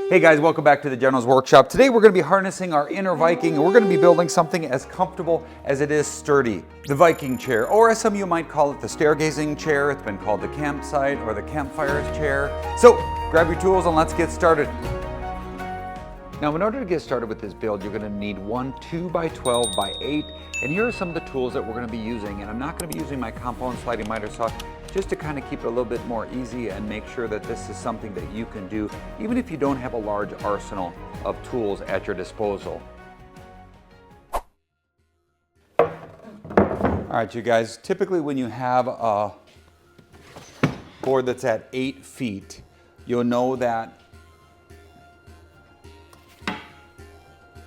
Hey guys, welcome back to the General's Workshop. Today we're going to be harnessing our inner Viking and we're going to be building something as comfortable as it is sturdy. The Viking chair, or as some of you might call it, the Stargazing chair. It's been called the campsite or the Campfire chair. So grab your tools and let's get started. Now in order to get started with this build, you're going to need one 2x12x8, and here are some of the tools that we're going to be using. And I'm not going to be using my compound sliding miter saw, just to kind of keep it a little bit more easy and make sure that this is something that you can do even if you don't have a large arsenal of tools at your disposal. All right, you guys, typically when you have a board that's at 8 feet, you'll know that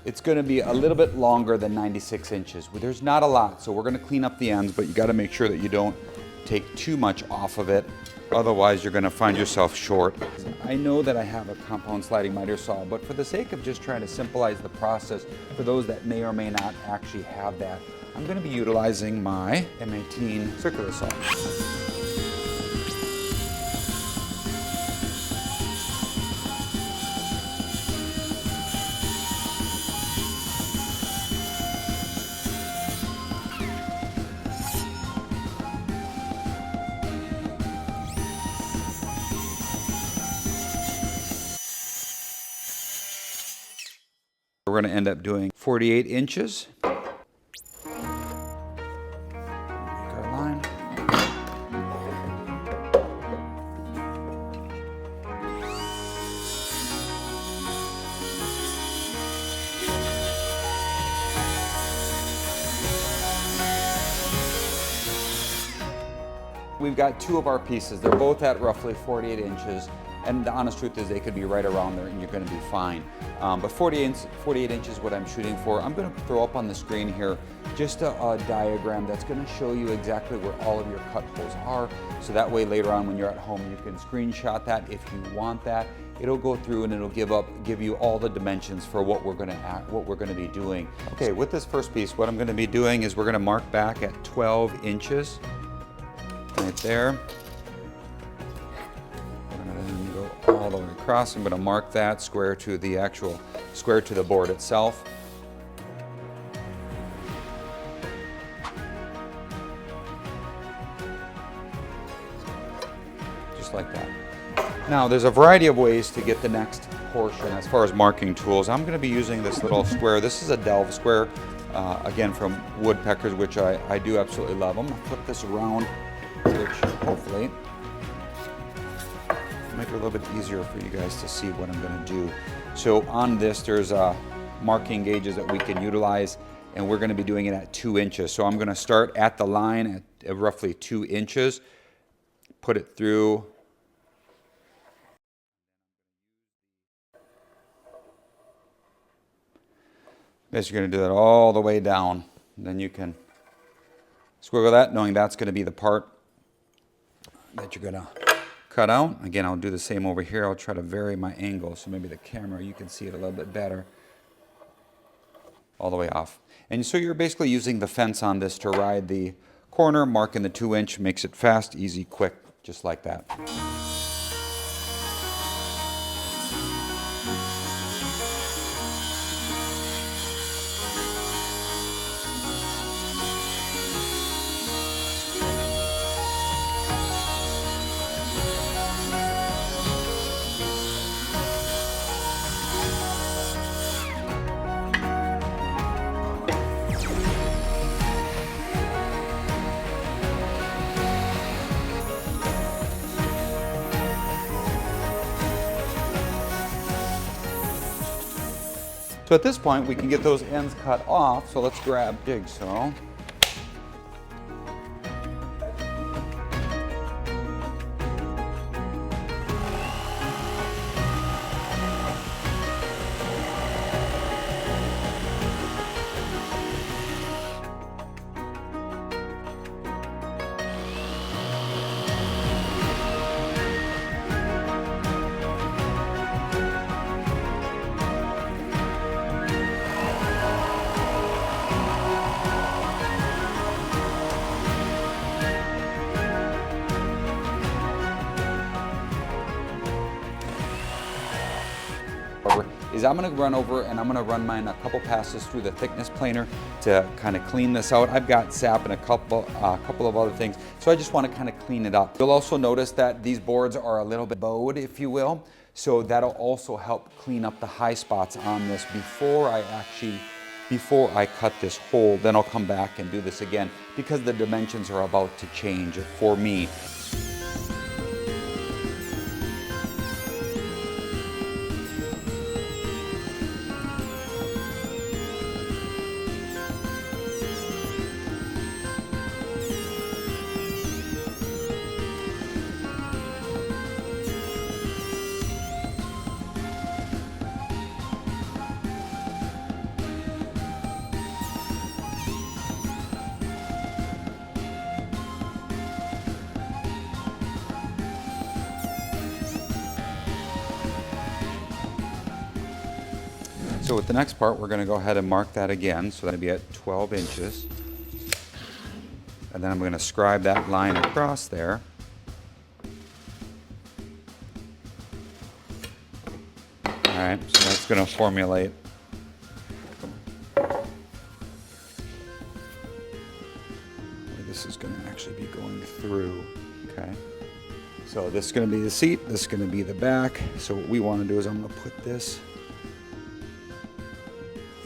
it's going to be a little bit longer than 96 inches. There's not a lot, so we're going to clean up the ends, but you got to make sure that you don't take too much off of it. Otherwise, you're going to find yourself short. I know that I have a compound sliding miter saw, but for the sake of just trying to simplify the process for those that may or may not actually have that, I'm going to be utilizing my M18 circular saw. We're going to end up doing 48 inches. Make our line. We've got two of our pieces. They're both at roughly 48 inches. And the honest truth is they could be right around there and you're going to be fine. But 48 inches is what I'm shooting for. I'm going to throw up on the screen here just a diagram that's going to show you exactly where all of your cut holes are. So that way later on when you're at home you can screenshot that if you want that. It'll go through and it'll give you all the dimensions for what we're going to be doing. Okay, with this first piece, what I'm going to be doing is we're going to mark back at 12 inches right there. All the way across. I'm going to mark that square to the board itself. Just like that. Now there's a variety of ways to get the next portion as far as marking tools. I'm going to be using this little square. This is a delve square, again from woodpeckers, which I do absolutely love. I'm going to flip this around, which hopefully make it a little bit easier for you guys to see what I'm going to do. So on this, there's marking gauges that we can utilize, and we're going to be doing it at 2 inches. So I'm going to start at the line at roughly 2 inches, put it through. Guess you're going to do that all the way down. Then you can squiggle that, knowing that's going to be the part that you're going to cut out. Again, I'll do the same over here. I'll try to vary my angle so maybe the camera, you can see it a little bit better. All the way off. And so you're basically using the fence on this to ride the corner, marking the 2 inch, makes it fast, easy, quick, just like that. So at this point, we can get those ends cut off. So let's grab jigsaw. is I'm gonna run over and I'm gonna run mine a couple passes through the thickness planer to kind of clean this out. I've got sap and a couple of other things, so I just want to kind of clean it up. You'll also notice that these boards are a little bit bowed, if you will, so that'll also help clean up the high spots on this before I cut this hole. Then I'll come back and do this again because the dimensions are about to change for me. So with the next part, we're going to go ahead and mark that again, so that'll be at 12 inches. And then I'm going to scribe that line across there. All right, so that's going to formulate. This is going to actually be going through, okay? So this is going to be the seat, this is going to be the back. So what we want to do is I'm going to put this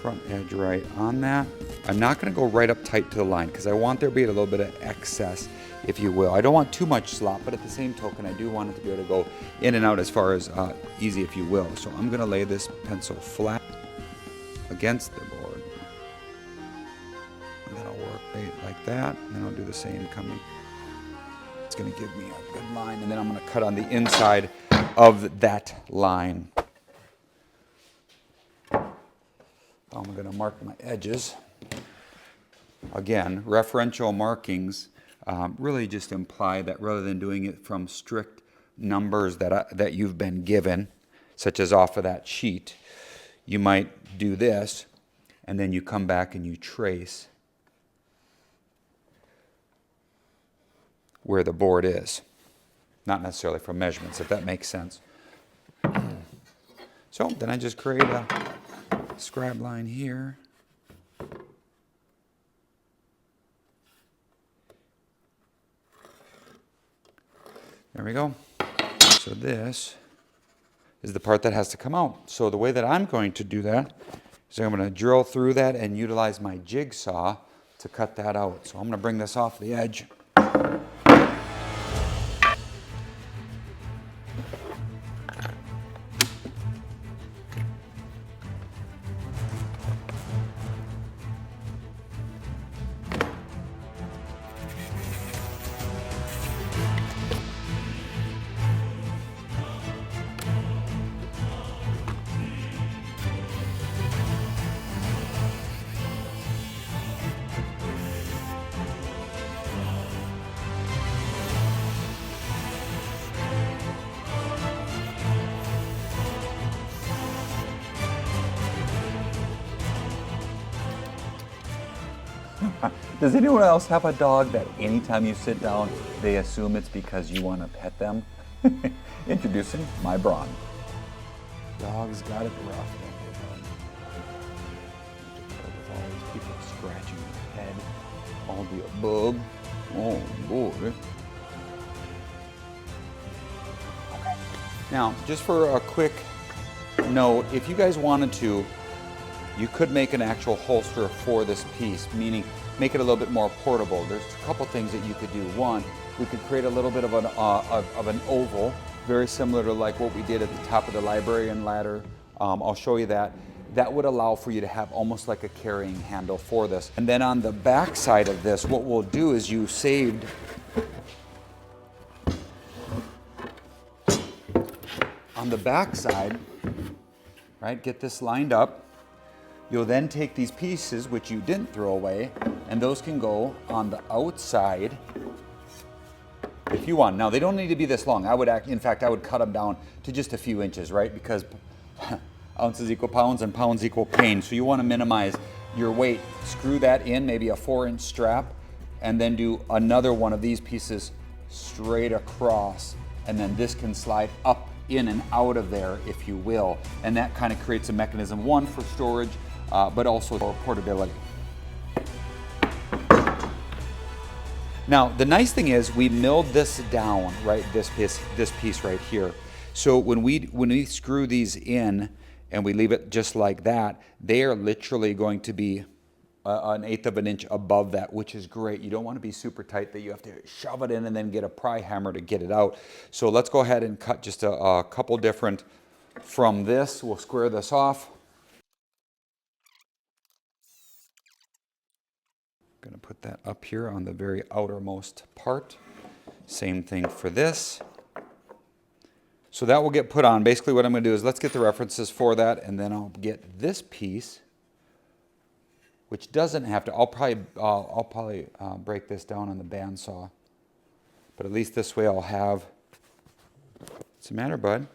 front edge right on that. I'm not going to go right up tight to the line because I want there to be a little bit of excess, if you will. I don't want too much slop, but at the same token, I do want it to be able to go in and out as far as easy, if you will. So I'm going to lay this pencil flat against the board. And then I'll work right like that, and then I'll do the same coming. It's going to give me a good line, and then I'm going to cut on the inside of that line. I'm going to mark my edges. Again, referential markings really just imply that rather than doing it from strict numbers that you've been given, such as off of that sheet, you might do this, and then you come back and you trace where the board is. Not necessarily from measurements, if that makes sense. So then I just create a scribe line here. There we go. So this is the part that has to come out. So the way that I'm going to do that is I'm going to drill through that and utilize my jigsaw to cut that out. So I'm going to bring this off the edge. Does anyone else have a dog that anytime you sit down, they assume it's because you want to pet them? Introducing my Braun. Dogs got it rough, don't they, bud? With all these people scratching their head, all the above. Oh boy. Okay. Now, just for a quick note, if you guys wanted to, you could make an actual holster for this piece, meaning make it a little bit more portable. There's a couple things that you could do. One, we could create a little bit of an oval, very similar to like what we did at the top of the librarian ladder. I'll show you that. That would allow for you to have almost like a carrying handle for this. And then on the back side of this, what we'll do is you saved on the back side, right? Get this lined up. You'll then take these pieces, which you didn't throw away, and those can go on the outside if you want. Now, they don't need to be this long. In fact, I would cut them down to just a few inches, right? Because ounces equal pounds and pounds equal pain. So you want to minimize your weight. Screw that in, maybe a 4-inch strap, and then do another one of these pieces straight across, and then this can slide up in and out of there, if you will. And that kind of creates a mechanism, one, for storage, but also for portability. Now, the nice thing is we milled this down, right? This piece right here. So when we screw these in and we leave it just like that, they are literally going to be an 1/8 of an inch above that, which is great. You don't want to be super tight that you have to shove it in and then get a pry hammer to get it out. So let's go ahead and cut just a couple different from this. We'll square this off. I'm going to put that up here on the very outermost part. Same thing for this. So that will get put on. Basically what I'm going to do is let's get the references for that, and then I'll get this piece, which doesn't have to, I'll probably break this down on the bandsaw. But at least this way I'll have, what's the matter, bud?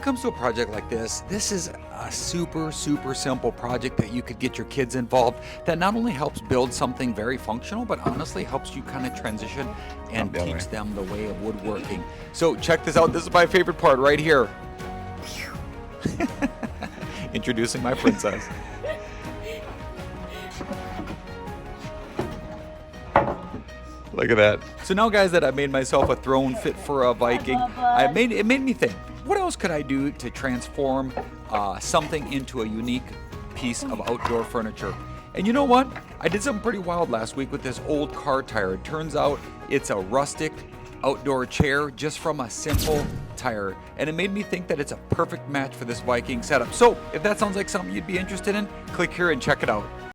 comes to a project like this is a super simple project that you could get your kids involved, that not only helps build something very functional, but honestly helps you kind of transition and teach them the way of woodworking. So check this out. This is my favorite part right here. Introducing my princess. Look at that. So now, guys, that I've made myself a throne fit for a Viking, it made me think, what else could I do to transform something into a unique piece of outdoor furniture? And you know what? I did something pretty wild last week with this old car tire. It turns out it's a rustic outdoor chair just from a simple tire. And it made me think that it's a perfect match for this Viking setup. So if that sounds like something you'd be interested in, click here and check it out.